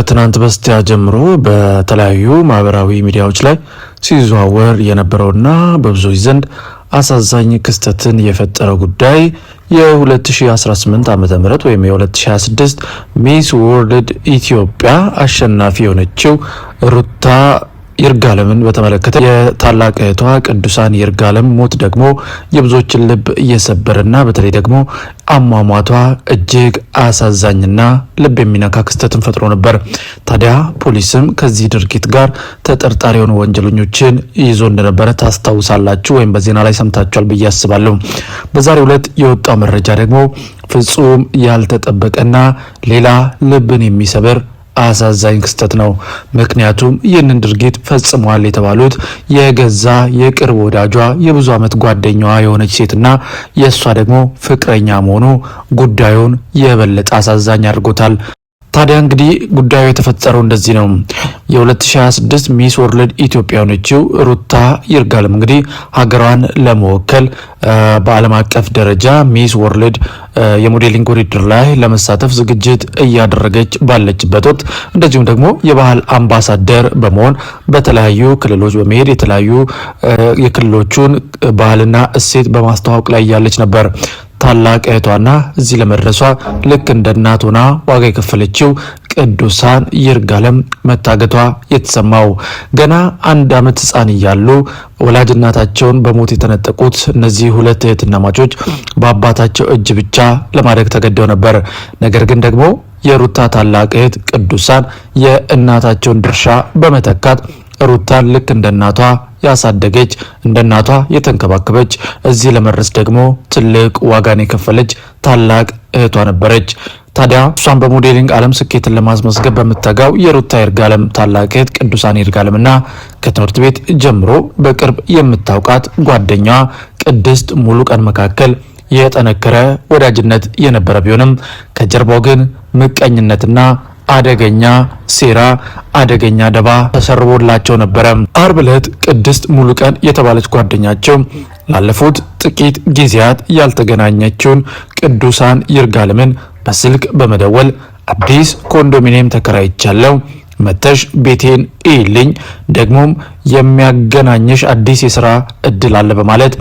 ከትናንት በስቲያ ጀምሮ በተለያዩ ማህበራዊ ሚዲያዎች ላይ ሲዘዋወር የነበረውና በብዙዎች ዘንድ አሳዛኝ ክስተትን የፈጠረው ጉዳይ የ2018 ዓመተ ምህረት ወይም የ2026 ሚስ ወርልድ ኢትዮጵያ አሸናፊ የሆነችው ሩታ ይርጋለምን በተመለከተ የታላቅ እህቷ ቅዱሳን ይርጋለም ሞት ደግሞ የብዙዎችን ልብ እየሰበረና በተለይ ደግሞ አሟሟቷ እጅግ አሳዛኝና ልብ የሚነካ ክስተትን ፈጥሮ ነበር። ታዲያ ፖሊስም ከዚህ ድርጊት ጋር ተጠርጣሪ የሆኑ ወንጀለኞችን ይዞ እንደነበረ ታስታውሳላችሁ ወይም በዜና ላይ ሰምታችኋል ብዬ አስባለሁ። በዛሬው ዕለት የወጣው መረጃ ደግሞ ፍጹም ያልተጠበቀና ሌላ ልብን የሚሰብር አሳዛኝ ክስተት ነው። ምክንያቱም ይህንን ድርጊት ፈጽሟል የተባሉት የገዛ የቅርብ ወዳጇ የብዙ ዓመት ጓደኛዋ የሆነች ሴትና የእሷ ደግሞ ፍቅረኛ መሆኑ ጉዳዩን የበለጠ አሳዛኝ አድርጎታል። ታዲያ እንግዲህ ጉዳዩ የተፈጠረው እንደዚህ ነው። የ2026 ሚስ ወርልድ ኢትዮጵያ የሆነችው ሩታ ይርጋለም እንግዲህ ሀገሯን ለመወከል በዓለም አቀፍ ደረጃ ሚስ ወርልድ የሞዴሊንግ ውድድር ላይ ለመሳተፍ ዝግጅት እያደረገች ባለችበት ወቅት እንደዚሁም ደግሞ የባህል አምባሳደር በመሆን በተለያዩ ክልሎች በመሄድ የተለያዩ የክልሎቹን ባህልና እሴት በማስተዋወቅ ላይ ያለች ነበር። ታላቅ እህቷና እዚህ ለመድረሷ ልክ እንደ እናት ሆና ዋጋ የከፈለችው ቅዱሳን ይርጋለም መታገቷ የተሰማው ገና 1 ዓመት ሕፃን እያሉ ወላጅ እናታቸውን በሞት የተነጠቁት እነዚህ ሁለት እህትማማቾች በአባታቸው እጅ ብቻ ለማደግ ተገደው ነበር። ነገር ግን ደግሞ የሩታ ታላቅ እህት ቅዱሳን የእናታቸውን ድርሻ በመተካት ሩታን ልክ እንደ እናቷ ያሳደገች እንደ እናቷ የተንከባከበች እዚህ ለመድረስ ደግሞ ትልቅ ዋጋን የከፈለች ታላቅ እህቷ ነበረች። ታዲያ እሷን በሞዴሊንግ ዓለም ስኬትን ለማስመዝገብ በምትተጋው የሩታ ይርጋለም ታላቅ እህት ቅዱሳን ይርጋለምና ከትምህርት ቤት ጀምሮ በቅርብ የምታውቃት ጓደኛዋ ቅድስት ሙሉቀን መካከል የጠነከረ ወዳጅነት የነበረ ቢሆንም ከጀርባው ግን ምቀኝነትና አደገኛ ሴራ አደገኛ ደባ ተሰርቦላቸው ነበረ። አርብ ዕለት ቅድስት ሙሉቀን የተባለች ጓደኛቸው ላለፉት ጥቂት ጊዜያት ያልተገናኘችውን ቅዱሳን ይርጋለምን በስልክ በመደወል አዲስ ኮንዶሚኒየም ተከራይቻለሁ፣ መተሽ ቤቴን እይልኝ፣ ደግሞም የሚያገናኘሽ አዲስ የሥራ እድል አለ በማለት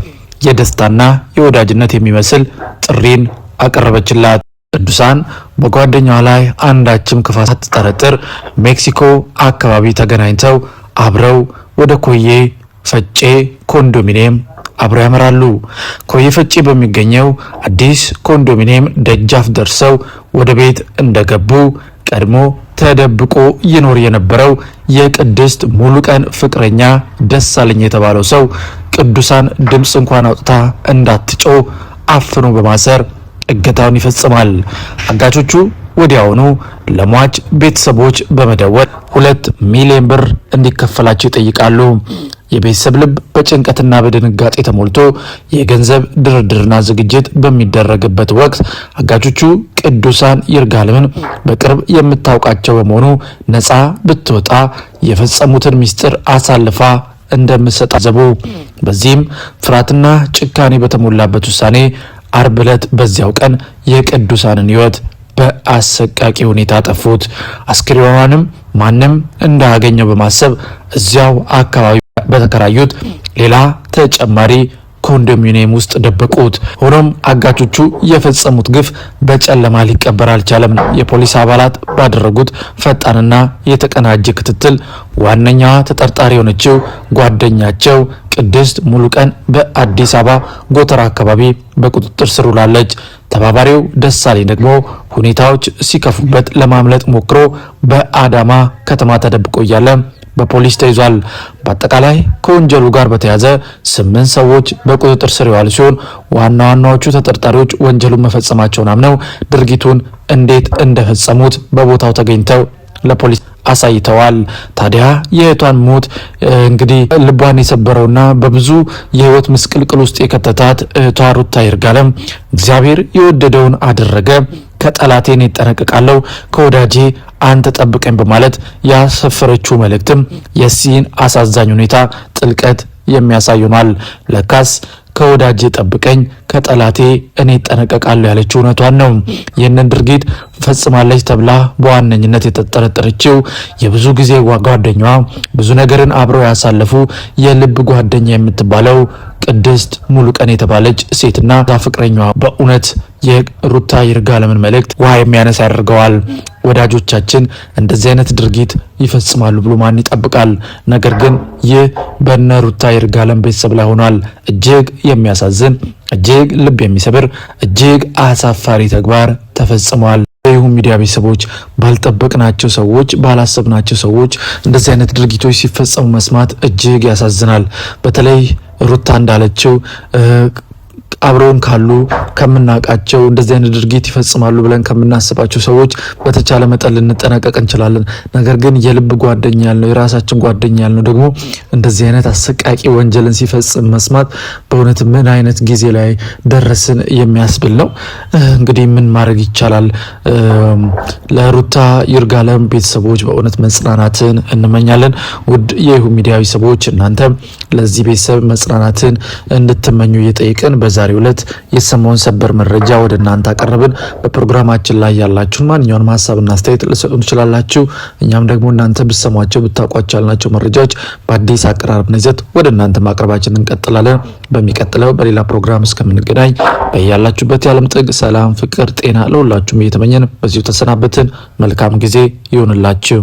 የደስታና የወዳጅነት የሚመስል ጥሪን አቀረበችላት። ቅዱሳን በጓደኛዋ ላይ አንዳችም ክፋት ሳትጠረጥር ሜክሲኮ አካባቢ ተገናኝተው አብረው ወደ ኮዬ ፈጬ ኮንዶሚኒየም አብረው ያመራሉ። ኮዬ ፈጬ በሚገኘው አዲስ ኮንዶሚኒየም ደጃፍ ደርሰው ወደ ቤት እንደገቡ ቀድሞ ተደብቆ ይኖር የነበረው የቅድስት ሙሉቀን ፍቅረኛ ደሳለኝ የተባለው ሰው ቅዱሳን ድምፅ እንኳን አውጥታ እንዳትጮ አፍኖ በማሰር እገታውን ይፈጽማል። አጋቾቹ ወዲያውኑ ለሟች ቤተሰቦች በመደወል 2 ሚሊዮን ብር እንዲከፈላቸው ይጠይቃሉ። የቤተሰብ ልብ በጭንቀትና በድንጋጤ ተሞልቶ የገንዘብ ድርድርና ዝግጅት በሚደረግበት ወቅት አጋቾቹ ቅዱሳን ይርጋለምን በቅርብ የምታውቃቸው በመሆኑ ነፃ ብትወጣ የፈጸሙትን ምስጢር አሳልፋ እንደምትሰጥ አዘቡ። በዚህም ፍርሃትና ጭካኔ በተሞላበት ውሳኔ አርብ ዕለት በዚያው ቀን የቅዱሳንን ሕይወት በአሰቃቂ ሁኔታ ጠፉት። አስክሬኗንም ማንም እንዳያገኘው በማሰብ እዚያው አካባቢ በተከራዩት ሌላ ተጨማሪ ኮንዶሚኒየም ውስጥ ደበቁት። ሆኖም አጋቾቹ የፈጸሙት ግፍ በጨለማ ሊቀበር አልቻለም። የፖሊስ አባላት ባደረጉት ፈጣንና የተቀናጀ ክትትል ዋነኛዋ ተጠርጣሪ የሆነችው ጓደኛቸው ቅድስት ሙሉቀን በአዲስ አበባ ጎተራ አካባቢ በቁጥጥር ስር ውላለች። ተባባሪው ደሳለኝ ደግሞ ሁኔታዎች ሲከፉበት ለማምለጥ ሞክሮ በአዳማ ከተማ ተደብቆ እያለ በፖሊስ ተይዟል። በአጠቃላይ ከወንጀሉ ጋር በተያያዘ 8 ሰዎች በቁጥጥር ስር የዋሉ ሲሆን ዋናዎቹ ተጠርጣሪዎች ወንጀሉን መፈጸማቸውን አምነው ድርጊቱን እንዴት እንደፈጸሙት በቦታው ተገኝተው ለፖሊስ አሳይተዋል። ታዲያ የእህቷን ሞት እንግዲህ ልቧን የሰበረውና በብዙ የህይወት ምስቅልቅል ውስጥ የከተታት እህቷ ሩታ ይርጋለም እግዚአብሔር የወደደውን አደረገ፣ ከጠላቴን ይጠነቀቃለሁ፣ ከወዳጄ አንተ ጠብቀኝ በማለት ያሰፈረችው መልእክትም የሲን አሳዛኝ ሁኔታ ጥልቀት የሚያሳይ ሆኗል። ለካስ ከወዳጄ ጠብቀኝ ከጠላቴ እኔ እጠነቀቃለሁ ያለችው እውነቷን ነው። ይህንን ድርጊት ፈጽማለች ተብላ በዋነኝነት የተጠረጠረችው የብዙ ጊዜ ጓደኛዋ ብዙ ነገርን አብረው ያሳለፉ የልብ ጓደኛ የምትባለው ቅድስት ሙሉቀን የተባለች ሴትና ፍቅረኛዋ በእውነት የሩታ ይርጋለምን መልእክት ውሃ የሚያነሳ ያደርገዋል። ወዳጆቻችን እንደዚህ አይነት ድርጊት ይፈጽማሉ ብሎ ማን ይጠብቃል? ነገር ግን ይህ በነ ሩታ ይርጋለም ቤተሰብ ላይ ሆኗል። እጅግ የሚያሳዝን እጅግ ልብ የሚሰብር እጅግ አሳፋሪ ተግባር ተፈጽሟል። ይሁን ሚዲያ ቤተሰቦች ባልጠበቅናቸው ሰዎች ባላሰብናቸው ሰዎች እንደዚህ አይነት ድርጊቶች ሲፈጸሙ መስማት እጅግ ያሳዝናል። በተለይ ሩታ እንዳለችው አብረውን ካሉ ከምናቃቸው እንደዚህ አይነት ድርጊት ይፈጽማሉ ብለን ከምናስባቸው ሰዎች በተቻለ መጠን ልንጠነቀቅ እንችላለን። ነገር ግን የልብ ጓደኛ ያልነው የራሳችን ጓደኛ ያልነው ደግሞ እንደዚህ አይነት አሰቃቂ ወንጀልን ሲፈጽም መስማት በእውነት ምን አይነት ጊዜ ላይ ደረስን የሚያስብል ነው። እንግዲህ ምን ማድረግ ይቻላል? ለሩታ ይርጋለም ቤተሰቦች በእውነት መጽናናትን እንመኛለን። ውድ የይሁን ሚዲያ ቤተሰቦች እናንተ ለዚህ ቤተሰብ መጽናናትን እንድትመኙ እየጠየቅን በዛሬው ዕለት የሰማውን ሰበር መረጃ ወደ እናንተ አቀረብን። በፕሮግራማችን ላይ ያላችሁን ማንኛውንም ሀሳብና አስተያየት ልትሰጡን ትችላላችሁ። እኛም ደግሞ እናንተ ብትሰሟቸው ብታውቋቸው ያልናቸው መረጃዎች በአዲስ አቀራረብና ይዘት ወደ እናንተ ማቅረባችን እንቀጥላለን። በሚቀጥለው በሌላ ፕሮግራም እስከምንገናኝ በያላችሁበት የዓለም ጥግ ሰላም፣ ፍቅር፣ ጤና ለሁላችሁም እየተመኘን በዚሁ ተሰናበትን። መልካም ጊዜ ይሁንላችሁ።